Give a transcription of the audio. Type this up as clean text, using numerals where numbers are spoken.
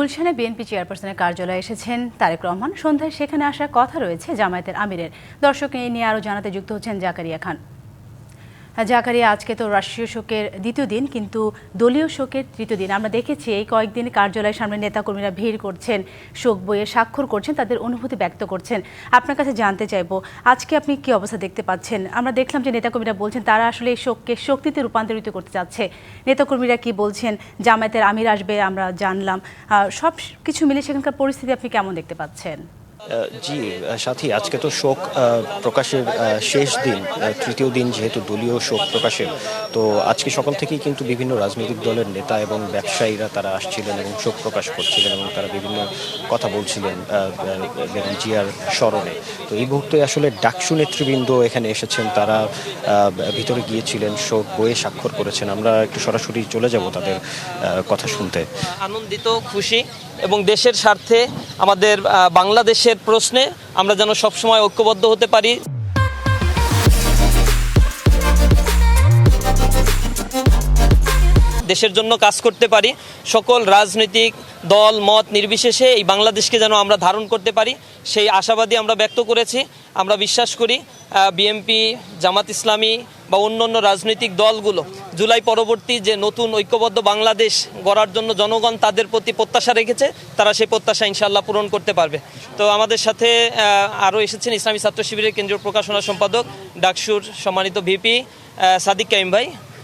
গুলশানে বিএনপি চেয়ারপারসনের কার্যালয়ে এসেছেন তারেক রহমান। সন্ধ্যায় সেখানে আসার কথা রয়েছে জামায়াতের আমিরের। দর্শক এই নিয়ে আরও জানাতে যুক্ত হচ্ছেন জাকারিয়া খান। জাকারিয়া, আজকে তো রাষ্ট্রীয় শোকের দ্বিতীয় দিন, কিন্তু দলীয় শোকের তৃতীয় দিন। আমরা দেখেছি এই কয়েকদিন কার্যালয়ের সামনে নেতাকর্মীরা ভিড় করছেন, শোক বইয়ে স্বাক্ষর করছেন, তাদের অনুভূতি ব্যক্ত করছেন। আপনার কাছে জানতে চাইবো, আজকে আপনি কি অবস্থা দেখতে পাচ্ছেন? আমরা দেখলাম যে নেতাকর্মীরা বলছেন তারা আসলে এই শোককে শক্তিতে রূপান্তরিত করতে চাচ্ছে। নেতাকর্মীরা কি বলছেন? জামায়াতের আমির আসবে আমরা জানলাম। সব কিছু মিলে সেখানকার পরিস্থিতি আপনি কেমন দেখতে পাচ্ছেন? জি সাথী, আজকে তো শোক প্রকাশের শেষ দিন, তৃতীয় দিন যেহেতু দলীয় শোক প্রকাশের, তো আজকে সকাল থেকেই কিন্তু বিভিন্ন রাজনৈতিক দলের নেতা এবং ব্যবসায়ীরা তারা আসছিলেন এবং শোক প্রকাশ করছিলেন এবং তারা বিভিন্ন কথা বলছিলেন বেগম জিয়ার স্মরণে। তো এই মুহূর্তে আসলে ডাকসু নেতৃবৃন্দ এখানে এসেছেন, তারা ভিতরে গিয়েছিলেন, শোক বইয়ে স্বাক্ষর করেছেন। আমরা একটু সরাসরি চলে যাব তাদের কথা শুনতে। আনন্দিত, খুশি এবং দেশের স্বার্থে আমাদের বাংলাদেশের প্রশ্নে আমরা যেন সবসময় ঐক্যবদ্ধ হতে পারি। দেশের জন্য কাজ করতে পারি, সকল রাজনৈতিক দল মত নির্বিশেষে এই বাংলাদেশকে যেন আমরা ধারণ করতে পারি, সেই আশাবাদী আমরা ব্যক্ত করেছি। আমরা বিশ্বাস করি বিএনপি, জামাত ইসলামী বা অন্যান্য রাজনৈতিক দলগুলো জুলাই পরবর্তী যে নতুন ঐক্যবদ্ধ বাংলাদেশ গড়ার জন্য জনগণ তাদের প্রতি প্রত্যাশা রেখেছে, তারা সেই প্রত্যাশা ইনশাআল্লাহ পূরণ করতে পারবে। তো আমাদের সাথে আরও এসেছেন ইসলামী ছাত্র শিবিরের কেন্দ্রীয় প্রকাশনা সম্পাদক ডাকসুর সম্মানিত ভিপি সাদিক কাইম ভাই।